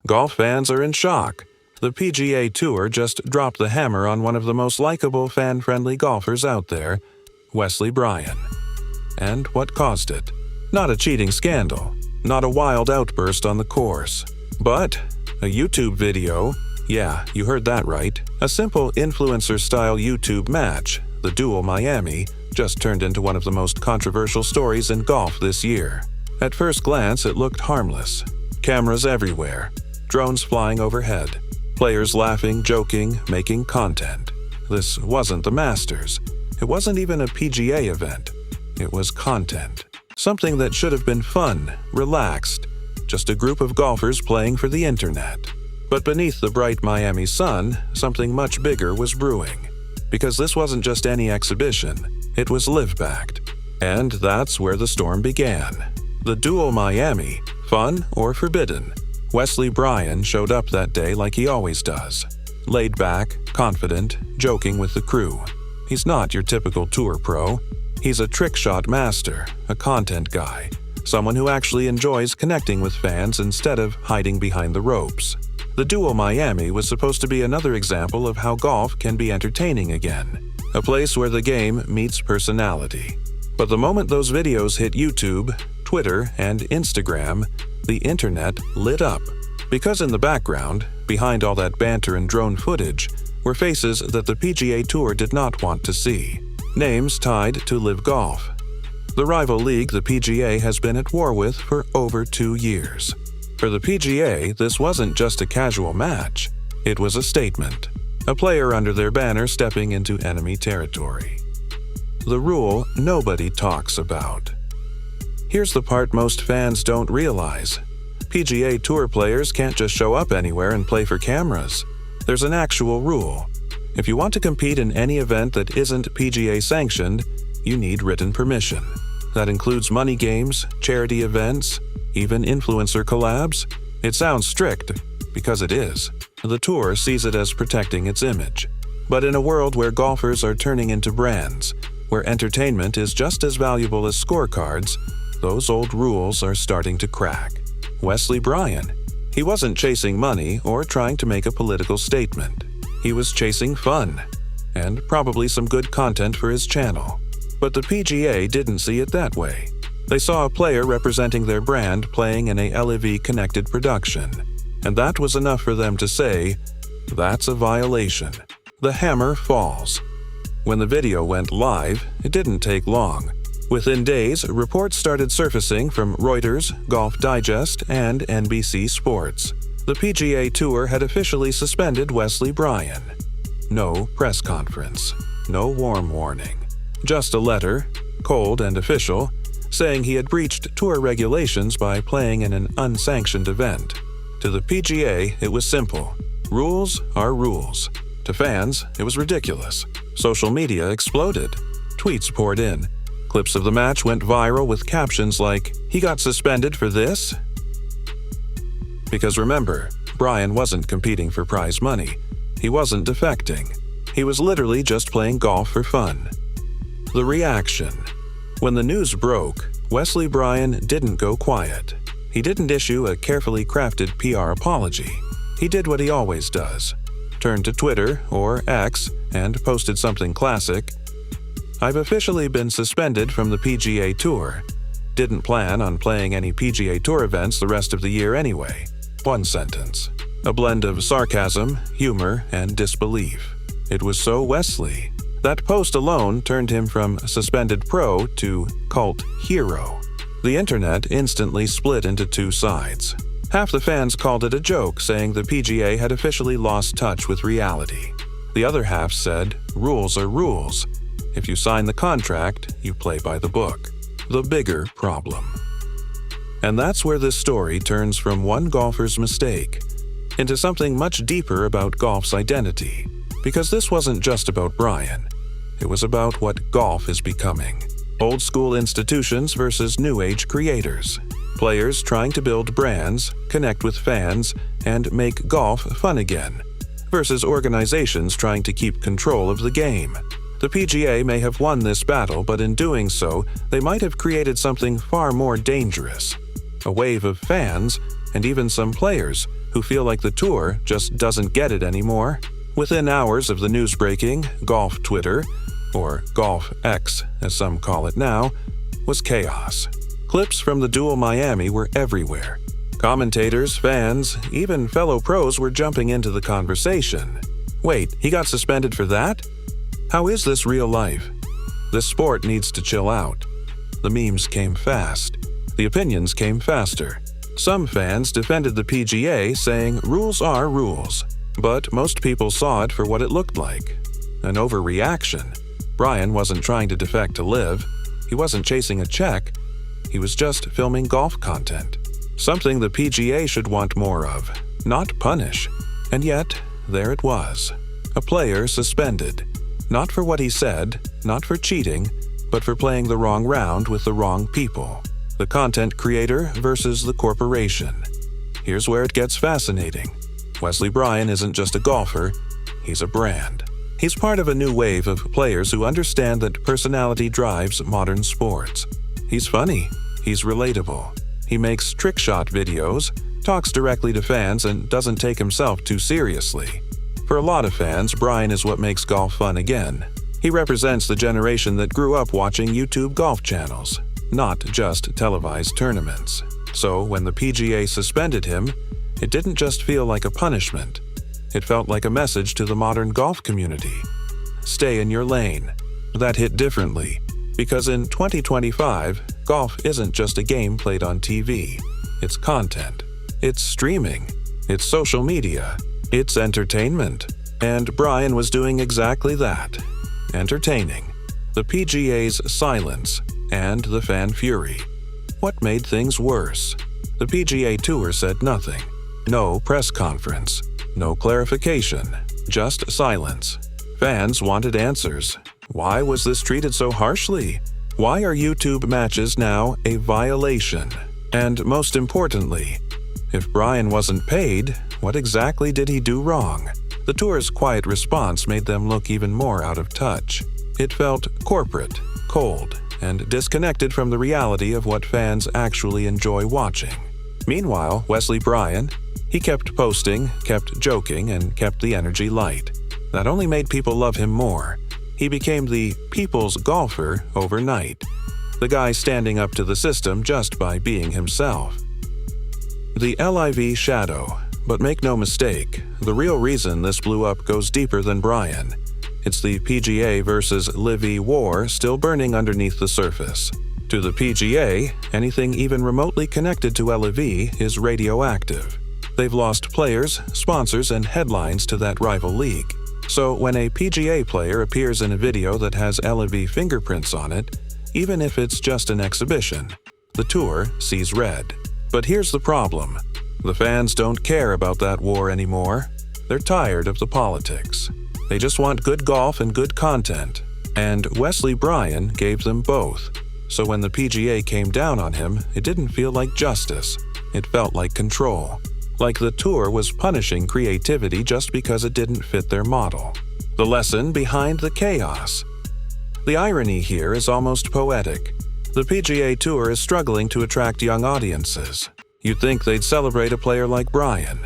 Golf fans are in shock. The PGA Tour just dropped the hammer on one of the most likable, fan-friendly golfers out there, Wesley Bryan. And what caused it? Not a cheating scandal, not a wild outburst on the course, but a YouTube video. Yeah, you heard that right. A simple influencer-style YouTube match, the Duel Miami, just turned into one of the most controversial stories in golf this year. At first glance, it looked harmless. Cameras everywhere, drones flying overhead, players laughing, joking, making content. This wasn't the Masters. It wasn't even a PGA event. It was content. Something that should have been fun, relaxed, just a group of golfers playing for the internet. But beneath the bright Miami sun, something much bigger was brewing. Because this wasn't just any exhibition, it was live-backed. And that's where the storm began. The Duel Miami, fun or forbidden? Wesley Bryan showed up that day like he always does. Laid back, confident, joking with the crew. He's not your typical tour pro. He's a trick shot master, a content guy, someone who actually enjoys connecting with fans instead of hiding behind the ropes. The Duel Miami was supposed to be another example of how golf can be entertaining again, a place where the game meets personality. But the moment those videos hit YouTube, Twitter, and Instagram, the internet lit up. Because in the background, behind all that banter and drone footage, were faces that the PGA Tour did not want to see. Names tied to LIV Golf, the rival league the PGA has been at war with for over 2 years. For the PGA, this wasn't just a casual match. It was a statement. A player under their banner stepping into enemy territory. The rule nobody talks about. Here's the part most fans don't realize. PGA Tour players can't just show up anywhere and play for cameras. There's an actual rule. If you want to compete in any event that isn't PGA sanctioned, you need written permission. That includes money games, charity events, even influencer collabs. It sounds strict, because it is. The tour sees it as protecting its image. But in a world where golfers are turning into brands, where entertainment is just as valuable as scorecards, those old rules are starting to crack. Wesley Bryan. He wasn't chasing money or trying to make a political statement. He was chasing fun, and probably some good content for his channel. But the PGA didn't see it that way. They saw a player representing their brand playing in a LIV-connected production, and that was enough for them to say, that's a violation. The hammer falls. When the video went live, it didn't take long. Within days, reports started surfacing from Reuters, Golf Digest, and NBC Sports. The PGA Tour had officially suspended Wesley Bryan. No press conference, no warm warning. Just a letter, cold and official, saying he had breached tour regulations by playing in an unsanctioned event. To the PGA, it was simple. Rules are rules. To fans, it was ridiculous. Social media exploded. Tweets poured in. Clips of the match went viral with captions like, "He got suspended for this?" Because remember, Bryan wasn't competing for prize money. He wasn't defecting. He was literally just playing golf for fun. The reaction. When the news broke, Wesley Bryan didn't go quiet. He didn't issue a carefully crafted PR apology. He did what he always does. Turned to Twitter, or X, and posted something classic. "I've officially been suspended from the PGA Tour. Didn't plan on playing any PGA Tour events the rest of the year anyway." One sentence. A blend of sarcasm, humor, and disbelief. It was so Wesley. That post alone turned him from suspended pro to cult hero. The internet instantly split into two sides. Half the fans called it a joke, saying the PGA had officially lost touch with reality. The other half said, rules are rules. If you sign the contract, you play by the book. The bigger problem. And that's where this story turns from one golfer's mistake into something much deeper about golf's identity. Because this wasn't just about Bryan. It was about what golf is becoming. Old school institutions versus new age creators. Players trying to build brands, connect with fans, and make golf fun again. Versus organizations trying to keep control of the game. The PGA may have won this battle, but in doing so, they might have created something far more dangerous. A wave of fans, and even some players, who feel like the tour just doesn't get it anymore. Within hours of the news breaking, Golf Twitter, or Golf X as some call it now, was chaos. Clips from the Duel Miami were everywhere. Commentators, fans, even fellow pros were jumping into the conversation. Wait, he got suspended for that? How is this real life? This sport needs to chill out. The memes came fast. The opinions came faster. Some fans defended the PGA, saying rules are rules. But most people saw it for what it looked like. An overreaction. Bryan wasn't trying to defect to live. He wasn't chasing a check. He was just filming golf content. Something the PGA should want more of, not punish. And yet, there it was. A player suspended. Not for what he said, not for cheating, but for playing the wrong round with the wrong people. The content creator versus the corporation. Here's where it gets fascinating. Wesley Bryan isn't just a golfer, he's a brand. He's part of a new wave of players who understand that personality drives modern sports. He's funny, he's relatable. He makes trick shot videos, talks directly to fans, and doesn't take himself too seriously. For a lot of fans, Bryan is what makes golf fun again. He represents the generation that grew up watching YouTube golf channels, not just televised tournaments. So when the PGA suspended him, it didn't just feel like a punishment. It felt like a message to the modern golf community. Stay in your lane. That hit differently, because in 2025, golf isn't just a game played on TV. It's content. It's streaming. It's social media. It's entertainment. And Bryan was doing exactly that. Entertaining. The PGA's silence and the fan fury. What made things worse? The PGA Tour said nothing. No press conference. No clarification. Just silence. Fans wanted answers. Why was this treated so harshly? Why are YouTube matches now a violation? And most importantly, if Bryan wasn't paid, what exactly did he do wrong? The tour's quiet response made them look even more out of touch. It felt corporate, cold, and disconnected from the reality of what fans actually enjoy watching. Meanwhile, Wesley Bryan, he kept posting, kept joking, and kept the energy light. That only made people love him more. He became the people's golfer overnight. The guy standing up to the system just by being himself. The LIV shadow. But make no mistake, the real reason this blew up goes deeper than Bryan. It's the PGA versus LIV war still burning underneath the surface. To the PGA, anything even remotely connected to LIV is radioactive. They've lost players, sponsors, and headlines to that rival league. So when a PGA player appears in a video that has LIV fingerprints on it, even if it's just an exhibition, the tour sees red. But here's the problem. The fans don't care about that war anymore. They're tired of the politics. They just want good golf and good content. And Wesley Bryan gave them both. So when the PGA came down on him, it didn't feel like justice. It felt like control. Like the tour was punishing creativity just because it didn't fit their model. The lesson behind the chaos. The irony here is almost poetic. The PGA Tour is struggling to attract young audiences. You'd think they'd celebrate a player like Bryan,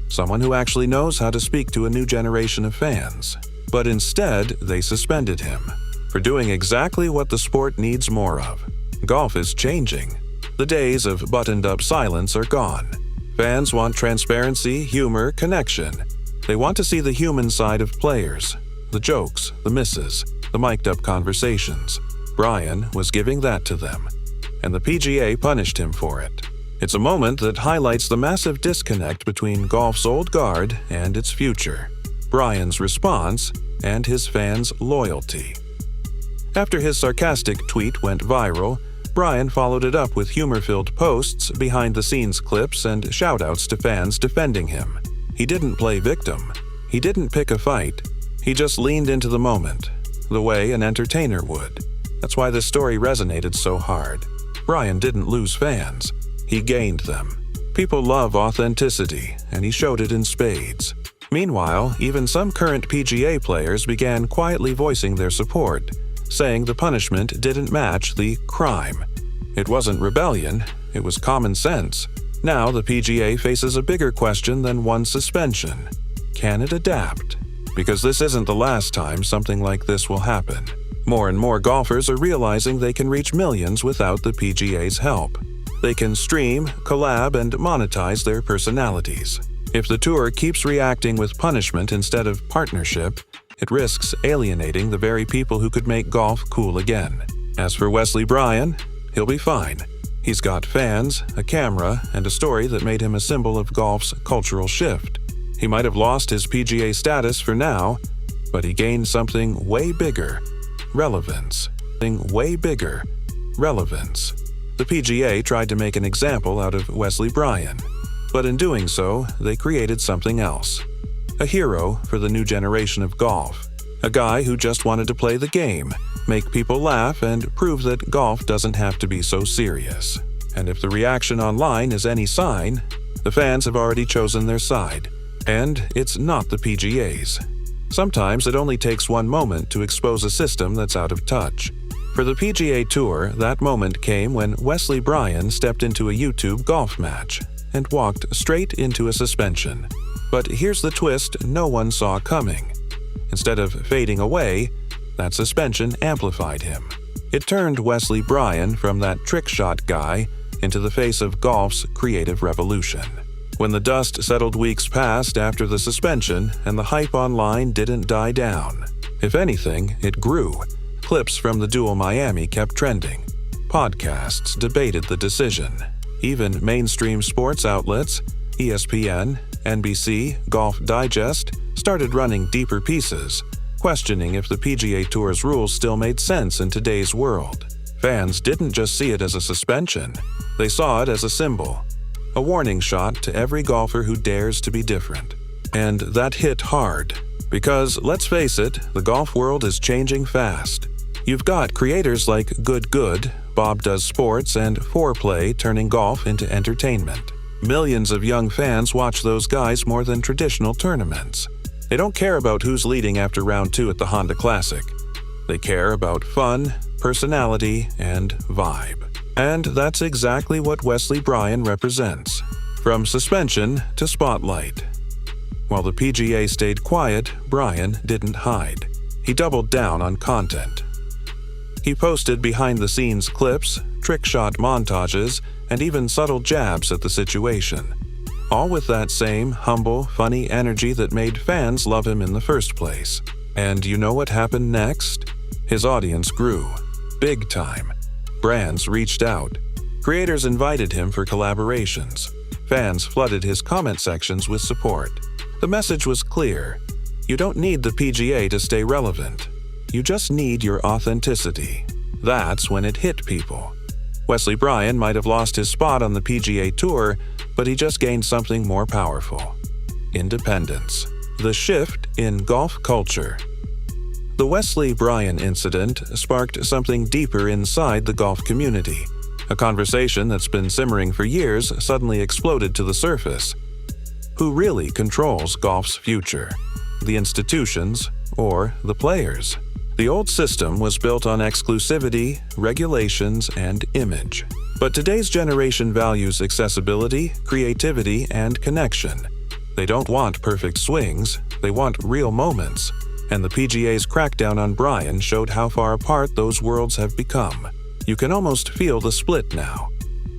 someone who actually knows how to speak to a new generation of fans. But instead, they suspended him for doing exactly what the sport needs more of. Golf is changing. The days of buttoned-up silence are gone. Fans want transparency, humor, connection. They want to see the human side of players, the jokes, the misses, the mic'd-up conversations. Bryan was giving that to them, and the PGA punished him for it. It's a moment that highlights the massive disconnect between golf's old guard and its future, Bryan's response, and his fans' loyalty. After his sarcastic tweet went viral, Bryan followed it up with humor-filled posts, behind-the-scenes clips, and shout-outs to fans defending him. He didn't play victim. He didn't pick a fight. He just leaned into the moment, the way an entertainer would. That's why this story resonated so hard. Bryan didn't lose fans. He gained them. People love authenticity, and he showed it in spades. Meanwhile, even some current PGA players began quietly voicing their support, saying the punishment didn't match the crime. It wasn't rebellion, it was common sense. Now the PGA faces a bigger question than one suspension. Can it adapt? Because this isn't the last time something like this will happen. More and more golfers are realizing they can reach millions without the PGA's help. They can stream, collab, and monetize their personalities. If the tour keeps reacting with punishment instead of partnership, it risks alienating the very people who could make golf cool again. As for Wesley Bryan, he'll be fine. He's got fans, a camera, and a story that made him a symbol of golf's cultural shift. He might have lost his PGA status for now, but he gained something way bigger: relevance. Relevance. The PGA tried to make an example out of Wesley Bryan, but in doing so, they created something else. A hero for the new generation of golf. A guy who just wanted to play the game, make people laugh, and prove that golf doesn't have to be so serious. And if the reaction online is any sign, the fans have already chosen their side. And it's not the PGA's. Sometimes it only takes one moment to expose a system that's out of touch. For the PGA Tour, that moment came when Wesley Bryan stepped into a YouTube golf match and walked straight into a suspension. But here's the twist no one saw coming. Instead of fading away, that suspension amplified him. It turned Wesley Bryan from that trick shot guy into the face of golf's creative revolution. When the dust settled weeks passed after the suspension and the hype online didn't die down. If anything, it grew. Clips from the Duel Miami kept trending. Podcasts debated the decision. Even mainstream sports outlets, ESPN, NBC, Golf Digest, started running deeper pieces, questioning if the PGA Tour's rules still made sense in today's world. Fans didn't just see it as a suspension. They saw it as a symbol. A warning shot to every golfer who dares to be different. And that hit hard. Because, let's face it, the golf world is changing fast. You've got creators like Good, Bob Does Sports, and Foreplay turning golf into entertainment. Millions of young fans watch those guys more than traditional tournaments. They don't care about who's leading after round 2 at the Honda Classic. They care about fun, personality, and vibe. And that's exactly what Wesley Bryan represents. From suspension to spotlight. While the PGA stayed quiet, Bryan didn't hide. He doubled down on content. He posted behind-the-scenes clips, trick shot montages, and even subtle jabs at the situation. All with that same humble, funny energy that made fans love him in the first place. And you know what happened next? His audience grew. Big time. Brands reached out. Creators invited him for collaborations. Fans flooded his comment sections with support. The message was clear. You don't need the PGA to stay relevant. You just need your authenticity. That's when it hit people. Wesley Bryan might have lost his spot on the PGA Tour, but he just gained something more powerful. Independence. The shift in golf culture. The Wesley Bryan incident sparked something deeper inside the golf community. A conversation that's been simmering for years suddenly exploded to the surface. Who really controls golf's future? The institutions or the players? The old system was built on exclusivity, regulations, and image. But today's generation values accessibility, creativity, and connection. They don't want perfect swings, they want real moments. And the PGA's crackdown on Bryan showed how far apart those worlds have become. You can almost feel the split now.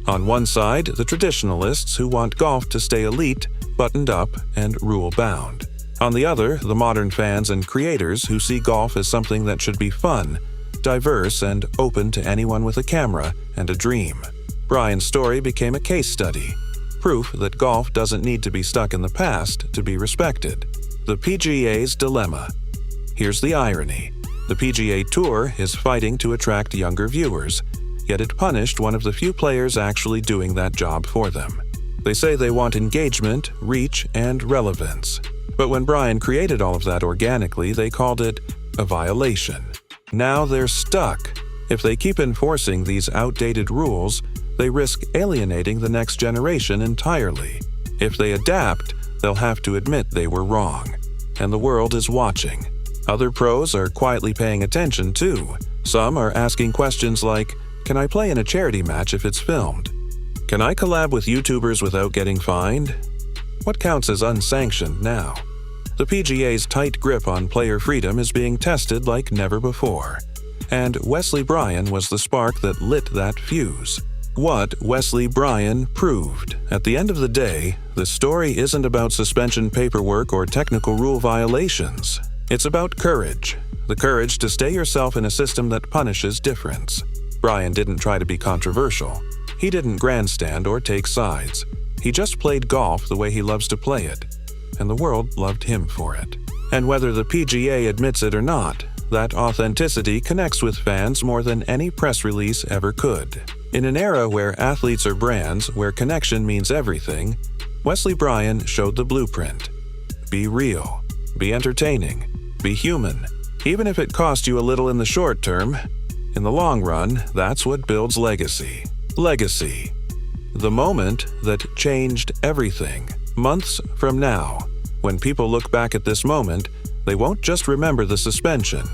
On one side, the traditionalists who want golf to stay elite, buttoned up, and rule-bound. On the other, the modern fans and creators who see golf as something that should be fun, diverse, and open to anyone with a camera and a dream. Bryan's story became a case study, proof that golf doesn't need to be stuck in the past to be respected. The PGA's dilemma. Here's the irony. The PGA Tour is fighting to attract younger viewers, yet it punished one of the few players actually doing that job for them. They say they want engagement, reach, and relevance. But when Bryan created all of that organically, they called it a violation. Now they're stuck. If they keep enforcing these outdated rules, they risk alienating the next generation entirely. If they adapt, they'll have to admit they were wrong. And the world is watching. Other pros are quietly paying attention too. Some are asking questions like, can I play in a charity match if it's filmed? Can I collab with YouTubers without getting fined? What counts as unsanctioned now? The PGA's tight grip on player freedom is being tested like never before. And Wesley Bryan was the spark that lit that fuse. What Wesley Bryan proved. At the end of the day, the story isn't about suspension paperwork or technical rule violations. It's about courage. The courage to stay yourself in a system that punishes difference. Bryan didn't try to be controversial. He didn't grandstand or take sides. He just played golf the way he loves to play it. And the world loved him for it. And whether the PGA admits it or not, that authenticity connects with fans more than any press release ever could. In an era where athletes are brands, where connection means everything, Wesley Bryan showed the blueprint. Be real. Be entertaining. Be human. Even if it cost you a little in the short term, in the long run, that's what builds legacy. Legacy. The moment that changed everything. Months from now, when people look back at this moment, they won't just remember the suspension.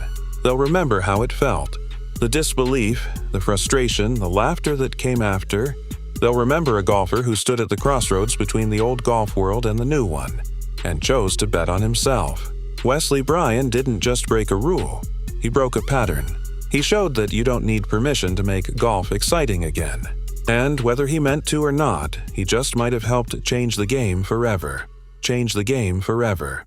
They'll remember how it felt. The disbelief, the frustration, the laughter that came after. They'll remember a golfer who stood at the crossroads between the old golf world and the new one, and chose to bet on himself. Wesley Bryan didn't just break a rule. He broke a pattern. He showed that you don't need permission to make golf exciting again. And whether he meant to or not, he just might have helped change the game forever. Change the game forever.